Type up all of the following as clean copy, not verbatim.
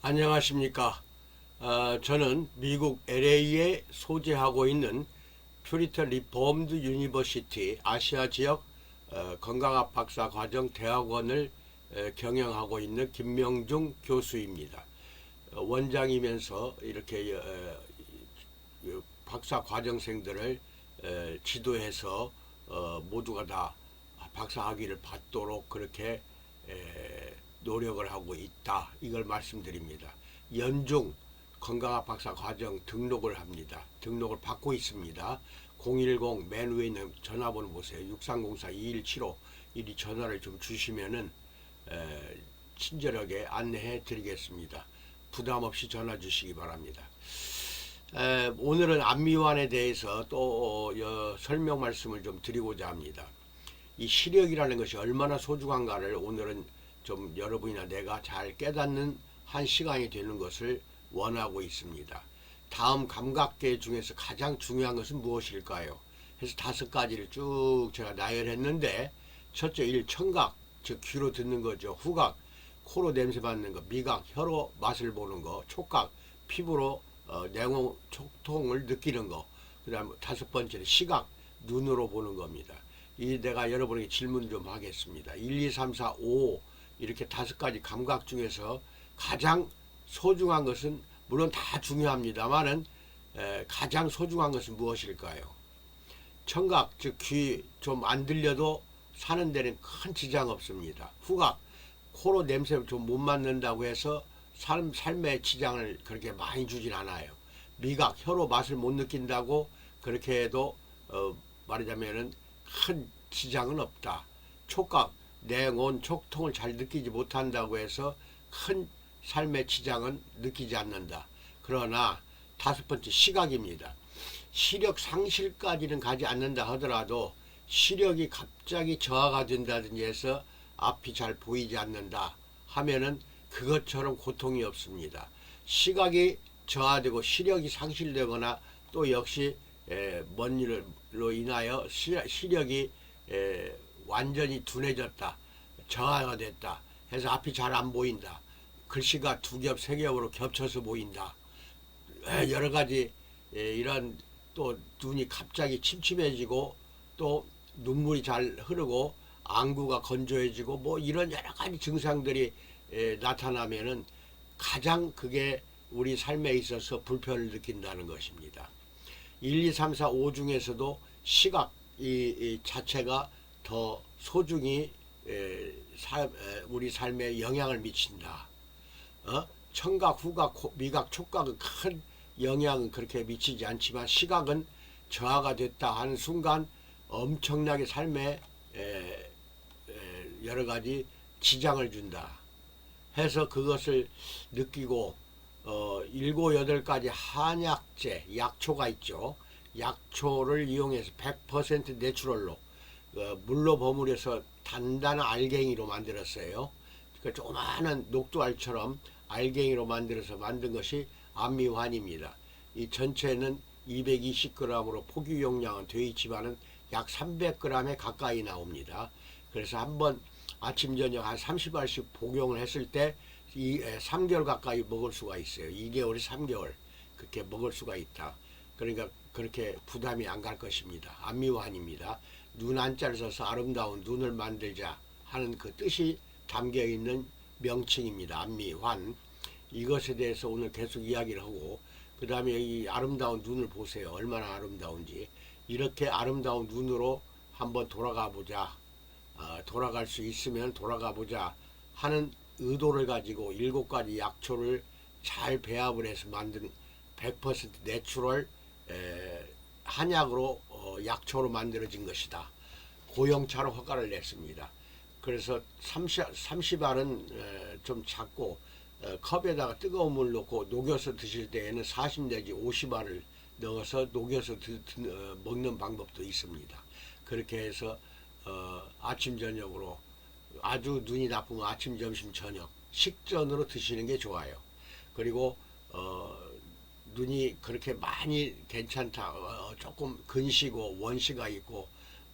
안녕하십니까. 저는 미국 LA에 소재하고 있는 퓨리턴 리폼드 유니버시티 아시아 지역 건강학 박사 과정 대학원을 경영하고 있는 김명중 교수입니다. 원장이면서 이렇게 박사 과정생들을 지도해서 모두가 다 박사 학위를 받도록 그렇게 노력을 하고 있다. 이걸 말씀드립니다. 연중 건강학 박사 과정 등록을 합니다. 등록을 받고 있습니다. 010 맨 위에 있는 전화번호 보세요. 6304-2175 이리 전화를 좀 주시면은 친절하게 안내해 드리겠습니다. 부담 없이 전화 주시기 바랍니다. 오늘은 안미환에 대해서 또 설명 말씀을 좀 드리고자 합니다. 이 시력이라는 것이 얼마나 소중한가를 오늘은 좀 여러분이나 내가 잘 깨닫는 한 시간이 되는 것을 원하고 있습니다. 다음 감각계 중에서 가장 중요한 것은 무엇일까요? 해서 5가지를 쭉 제가 나열했는데, 첫째 1. 청각, 즉 귀로 듣는 거죠. 후각, 코로 냄새 맡는 거. 미각, 혀로 맛을 보는 거. 촉각, 피부로 냉온 촉통을 느끼는 거. 그 다음 5번째는 시각, 눈으로 보는 겁니다. 이 내가 여러분에게 질문 좀 하겠습니다. 1, 2, 3, 4, 5 이렇게 5가지 감각 중에서 가장 소중한 것은, 물론 다 중요합니다만은 가장 소중한 것은 무엇일까요? 청각, 즉 귀 좀 안 들려도 사는 데는 큰 지장 없습니다. 후각, 코로 냄새 좀 못 맡는다고 해서 삶의 지장을 그렇게 많이 주진 않아요. 미각, 혀로 맛을 못 느낀다고 그렇게 해도 말하자면은 큰 지장은 없다. 촉각, 냉온, 촉통을 잘 느끼지 못한다고 해서 큰 삶의 지장은 느끼지 않는다. 그러나 5번째 시각입니다. 시력 상실까지는 가지 않는다 하더라도 시력이 갑자기 저하가 된다든지 해서 앞이 잘 보이지 않는다 하면은 그것처럼 고통이 없습니다. 시각이 저하되고 시력이 상실되거나 또 역시 먼 일로 인하여 시력이 완전히 둔해졌다, 저하가 됐다 해서 앞이 잘 안 보인다, 글씨가 2겹 3겹으로 겹쳐서 보인다, 여러 가지 이런, 또 눈이 갑자기 침침해지고 또 눈물이 잘 흐르고 안구가 건조해지고 뭐 이런 여러 가지 증상들이 나타나면은 가장 그게 우리 삶에 있어서 불편을 느낀다는 것입니다. 1, 2, 3, 4, 5 중에서도 시각 이 자체가 더 소중히 우리 삶에 영향을 미친다. 청각, 후각, 미각, 촉각은 큰 영향은 그렇게 미치지 않지만 시각은 저하가 됐다 하는 순간 엄청나게 삶에 여러 가지 지장을 준다 해서 그것을 느끼고 7, 8가지 한약재, 약초가 있죠. 약초를 이용해서 100% 내추럴로 물로 버무려서 단단한 알갱이로 만들었어요. 그러니까 조그마한 녹두알처럼 알갱이로 만들어서 만든 것이 안미환입니다. 이 전체는 220g으로 포기 용량은 되어 있지만은 약 300g에 가까이 나옵니다. 그래서 한번 아침 저녁 한 30알씩 복용을 했을 때 3개월 가까이 먹을 수가 있어요. 2개월에 3개월 그렇게 먹을 수가 있다. 그러니까 그렇게 부담이 안 갈 것입니다. 안미환입니다. 눈 한자를 써서 아름다운 눈을 만들자 하는 그 뜻이 담겨 있는 명칭입니다. 안미환. 이것에 대해서 오늘 계속 이야기를 하고, 그 다음에 이 아름다운 눈을 보세요. 얼마나 아름다운지. 이렇게 아름다운 눈으로 한번 돌아가 보자. 돌아갈 수 있으면 돌아가 보자 하는 의도를 가지고 7가지 약초를 잘 배합을 해서 만든 100% 내추럴 한약으로 약초로 만들어진 것이다. 고형차로 허가를 냈습니다. 그래서 30알은 좀 작고 컵에다가 뜨거운 물 넣고 녹여서 드실 때에는 40 내지 50알을 넣어서 녹여서 먹는 방법도 있습니다. 그렇게 해서 아침 저녁으로, 아주 눈이 나쁘면 아침 점심 저녁 식전으로 드시는 게 좋아요. 그리고 눈이 그렇게 많이 괜찮다, 조금 근시고 원시가 있고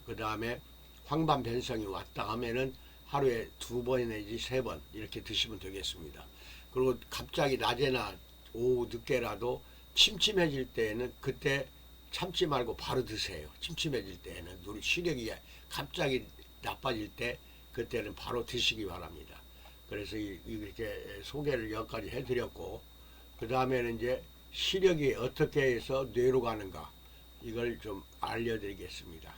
그 다음에 황반 변성이 왔다 하면은 하루에 2번 내지 3번 이렇게 드시면 되겠습니다. 그리고 갑자기 낮에나 오후 늦게라도 침침해질 때에는 그때 참지 말고 바로 드세요. 침침해질 때에는 시력이 갑자기 나빠질 때 그때는 바로 드시기 바랍니다. 그래서 이렇게 소개를 여기까지 해드렸고, 그 다음에는 이제 시력이 어떻게 해서 뇌로 가는가 이걸 좀 알려드리겠습니다.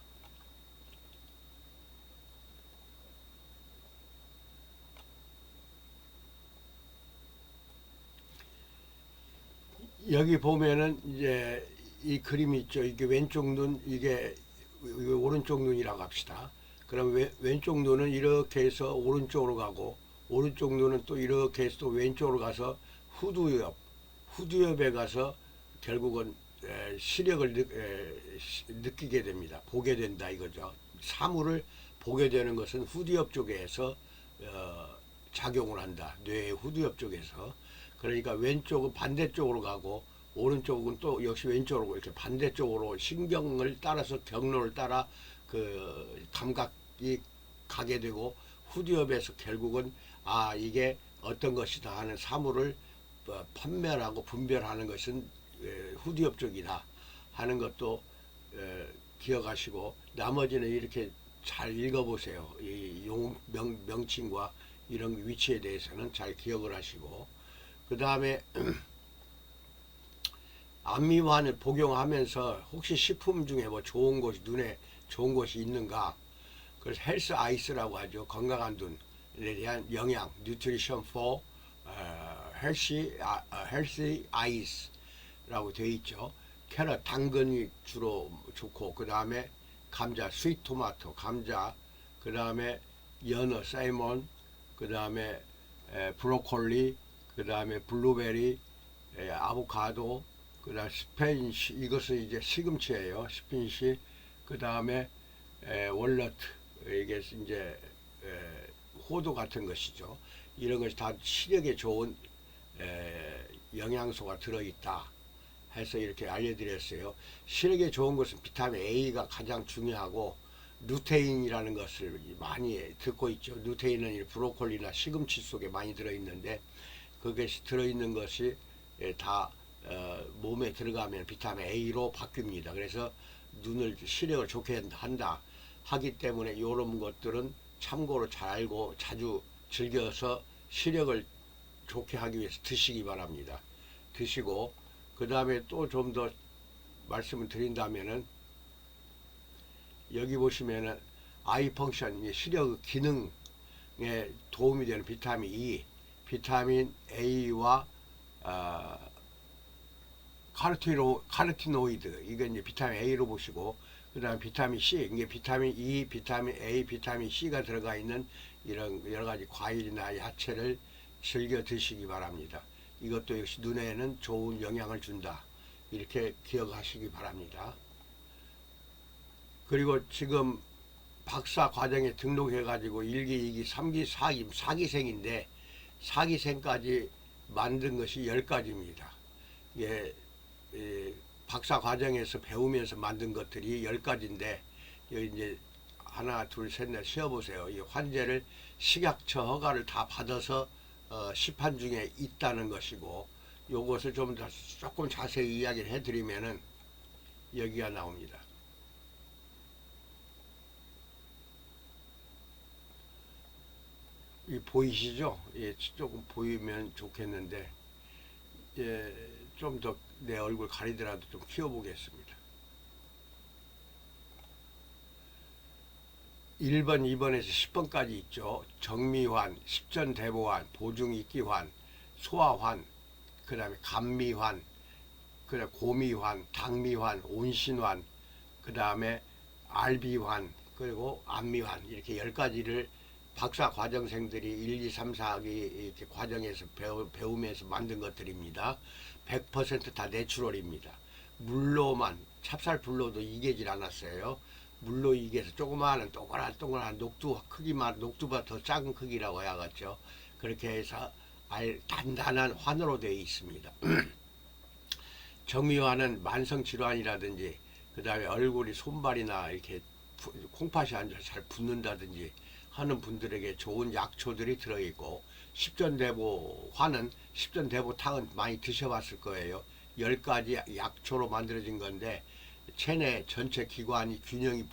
여기 보면은 이제 이 그림이 있죠. 이게 왼쪽 눈, 이게 오른쪽 눈이라고 합시다. 그럼 왼쪽 눈은 이렇게 해서 오른쪽으로 가고, 오른쪽 눈은 또 이렇게 해서 또 왼쪽으로 가서 후두엽에 가서 결국은 시력을 느끼게 됩니다. 보게 된다 이거죠. 사물을 보게 되는 것은 후두엽 쪽에서 작용을 한다. 뇌의 후두엽 쪽에서. 그러니까 왼쪽은 반대쪽으로 가고 오른쪽은 또 역시 왼쪽으로 이렇게 반대쪽으로 신경을 따라서 경로를 따라 그 감각이 가게 되고, 후두엽에서 결국은 이게 어떤 것이다 하는 사물을 판별하고 분별하는 것은 후두엽 쪽이다 하는 것도 기억하시고, 나머지는 이렇게 잘 읽어보세요. 이 명칭과 이런 위치에 대해서는 잘 기억을 하시고, 그 다음에 안미환을 복용하면서 혹시 식품 중에 뭐 좋은 것이 눈에 좋은 것이 있는가? 그래서 헬스 아이스라고 하죠. 건강한 눈에 대한 영양, nutrition for healthy eyes라고 되어 있죠. 캐럿, 당근이 주로 좋고, 그 다음에 감자, 스윗 토마토, 감자, 그 다음에 연어, 살몬, 그 다음에 브로콜리, 그 다음에 블루베리, 아보카도, 그 다음 스페인시, 이것은 이제 시금치예요. 스페인시, 그 다음에 월넛, 이게 이제 호두 같은 것이죠. 이런 것이 다 시력에 좋은 영양소가 들어있다 해서 이렇게 알려드렸어요. 시력에 좋은 것은 비타민 A가 가장 중요하고, 루테인이라는 것을 많이 듣고 있죠. 루테인은 브로콜리나 시금치 속에 많이 들어있는데, 그것이 들어있는 것이 다 몸에 들어가면 비타민 A로 바뀝니다. 그래서 눈을 시력을 좋게 한다 하기 때문에 이런 것들은 참고로 잘 알고 자주 즐겨서 시력을 좋게 하기 위해서 드시기 바랍니다. 드시고, 그 다음에 또 좀 더 말씀을 드린다면은, 여기 보시면은 아이 펑션, 시력 기능에 도움이 되는 비타민 E, 비타민 A와 카로티노이드, 이게 이제 비타민 A로 보시고, 그 다음 비타민 C, 이게 비타민 E, 비타민 A, 비타민 C가 들어가 있는 이런 여러 가지 과일이나 야채를 즐겨 드시기 바랍니다. 이것도 역시 눈에는 좋은 영향을 준다, 이렇게 기억하시기 바랍니다. 그리고 지금 박사 과정에 등록해 가지고 1기, 2기, 3기, 4기, 4기생인데 4기생까지 만든 것이 10가지입니다. 예, 박사 과정에서 배우면서 만든 것들이 10가지인데, 여기 이제 하나, 둘, 셋, 넷 쉬어보세요. 이 환자를 식약처 허가를 다 받아서 시판 중에 있다는 것이고, 요것을 좀 더 조금 자세히 이야기를 해드리면은 여기가 나옵니다. 이 보이시죠? 예, 조금 보이면 좋겠는데, 예, 좀 더 내 얼굴 가리더라도 좀 키워보겠습니다. 1번, 2번에서 10번까지 있죠. 정미환, 십전대보환, 보중이끼환, 소화환, 그 다음에 감미환, 그 다음에 고미환, 당미환, 온신환, 그 다음에 알비환, 그리고 안미환, 이렇게 10가지를 박사 과정생들이 1, 2, 3, 4기 이렇게 과정에서 배우면서 만든 것들입니다. 100% 다 내추럴입니다. 물로만, 찹쌀불로도 이기질 않았어요. 물로 이겨서 조그마한 동그란 녹두 크기만, 녹두보다 더 작은 크기라고 해야겠죠. 그렇게 해서 단단한 환으로 되어 있습니다. 정미화는 만성질환이라든지, 그 다음에 얼굴이 손발이나 이렇게 콩팥이 앉아서 잘 붓는다든지 하는 분들에게 좋은 약초들이 들어있고, 십전대보화는 십전대보탕은 많이 드셔봤을 거예요. 10가지 약초로 만들어진 건데 체내 전체 기관이 균형이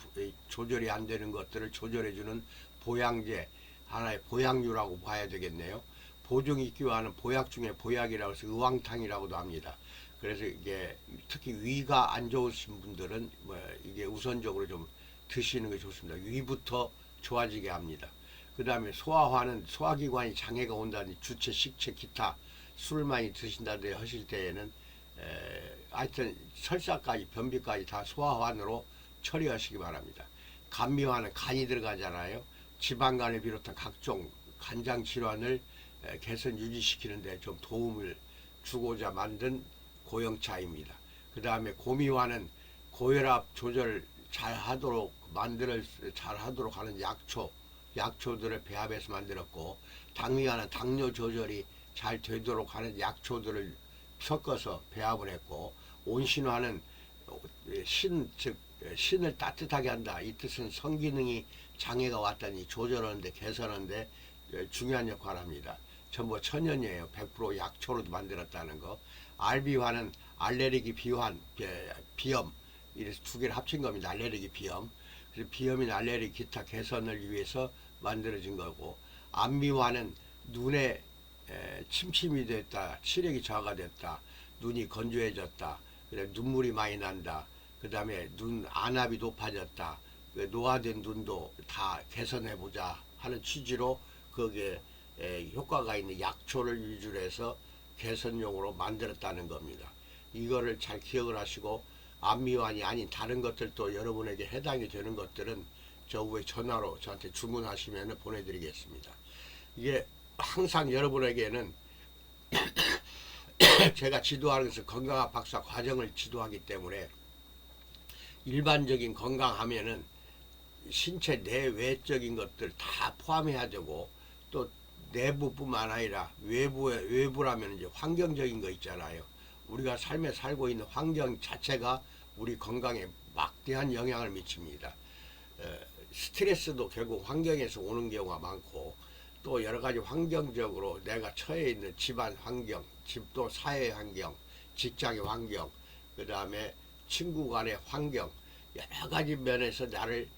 조절이 안 되는 것들을 조절해주는 보양제, 하나의 보양류라고 봐야 되겠네요. 보증이 기여하는 보약 중에 보약이라고 해서 의왕탕이라고도 합니다. 그래서 이게 특히 위가 안 좋으신 분들은 이게 우선적으로 좀 드시는 게 좋습니다. 위부터 좋아지게 합니다. 그 다음에 소화화는 소화기관이 장애가 온다든지 주체, 식체, 기타 술을 많이 드신다든지 하실 때에는 하여튼 설사까지 변비까지 다 소화환으로 처리하시기 바랍니다. 감미화는 간이 들어가잖아요. 지방간을 비롯한 각종 간장 질환을 개선 유지시키는 데 좀 도움을 주고자 만든 고형차입니다. 그 다음에 고미화는 고혈압 조절 잘 하도록 잘 하도록 하는 약초들을 배합해서 만들었고, 당미화는 당뇨 조절이 잘 되도록 하는 약초들을 섞어서 배합을 했고, 온신화는 즉 신을 따뜻하게 한다. 이 뜻은 성기능이 장애가 왔다니 조절하는데 개선하는데 중요한 역할을 합니다. 전부 천연이에요. 100% 약초로 만들었다는 거. 알비화는 알레르기 비환, 비염, 이래서 두 개를 합친 겁니다. 알레르기 비염. 그래서 비염이나 알레르기 기타 개선을 위해서 만들어진 거고, 안미화는 눈에 침침이 됐다, 시력이 저하가 됐다, 눈이 건조해졌다, 그다음에 눈물이 많이 난다, 그 다음에 눈 안압이 높아졌다, 노화된 눈도 다 개선해보자 하는 취지로 거기에 효과가 있는 약초를 위주로 해서 개선용으로 만들었다는 겁니다. 이거를 잘 기억을 하시고, 안미환이 아닌 다른 것들도 여러분에게 해당이 되는 것들은 저 위에 전화로 저한테 주문하시면 보내드리겠습니다. 이게 항상 여러분에게는 제가 지도하면서 건강학 박사 과정을 지도하기 때문에 일반적인 건강하면은 신체 내외적인 것들 다 포함해야 되고, 또 내부뿐만 아니라 외부라면 이제 환경적인 거 있잖아요. 우리가 삶에 살고 있는 환경 자체가 우리 건강에 막대한 영향을 미칩니다. 스트레스도 결국 환경에서 오는 경우가 많고, 또 여러 가지 환경적으로 내가 처해 있는 집안 환경, 집도 사회 환경, 직장의 환경, 그 다음에 친구 간의 환경, 여러 가지 면에서 나를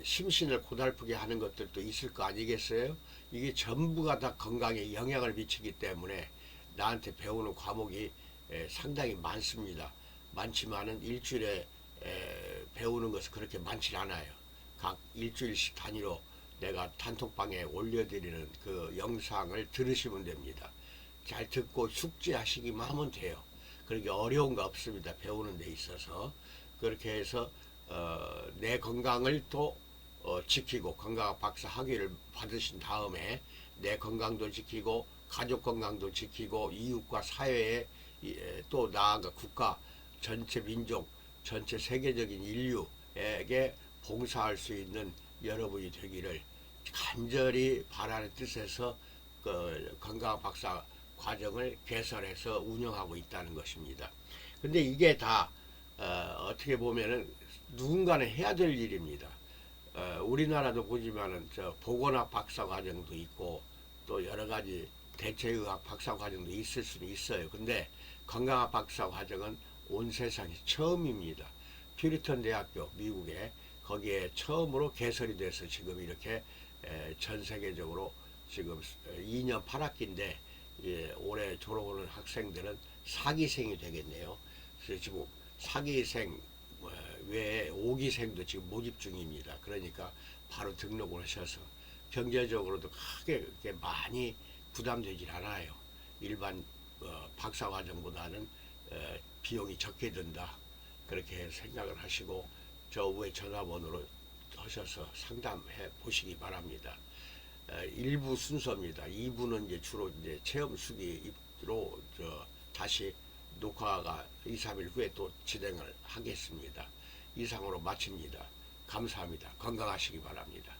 심신을 고달프게 하는 것들도 있을 거 아니겠어요? 이게 전부가 다 건강에 영향을 미치기 때문에 나한테 배우는 과목이 상당히 많습니다. 많지만은 일주일에 배우는 것은 그렇게 많지 않아요. 각 일주일씩 단위로 내가 단톡방에 올려드리는 그 영상을 들으시면 됩니다. 잘 듣고 숙지하시기만 하면 돼요. 그렇게 어려운 거 없습니다. 배우는 데 있어서. 그렇게 해서 내 건강을 또 지키고 건강학 박사 학위를 받으신 다음에 내 건강도 지키고 가족 건강도 지키고 이웃과 사회에 또 나아가 국가 전체 민족 전체 세계적인 인류에게 봉사할 수 있는 여러분이 되기를 간절히 바라는 뜻에서 그 건강학 박사 과정을 개설해서 운영하고 있다는 것입니다. 근데 이게 다 어떻게 보면은 누군가는 해야 될 일입니다. 우리나라도 보지만은 저 보건학 박사 과정도 있고 또 여러 가지 대체의학 박사 과정도 있을 수는 있어요. 근데 건강학 박사 과정은 온 세상에 처음입니다. 퓨리턴 대학교 미국에 거기에 처음으로 개설이 돼서 지금 이렇게 전 세계적으로 지금 2년 8학기인데 올해 졸업하는 학생들은 4기생이 되겠네요. 그래서 지금 4기생 외에 5기생도 지금 모집 중입니다. 그러니까 바로 등록을 하셔서 경제적으로도 크게 그렇게 많이 부담되질 않아요. 일반 박사과정보다는 비용이 적게 든다. 그렇게 생각을 하시고 저 위에 전화번호로 하셔서 상담해 보시기 바랍니다. 1부 순서입니다. 2부는 이제 주로 이제 체험 수기로 다시 녹화가 2, 3일 후에 또 진행을 하겠습니다. 이상으로 마칩니다. 감사합니다. 건강하시기 바랍니다.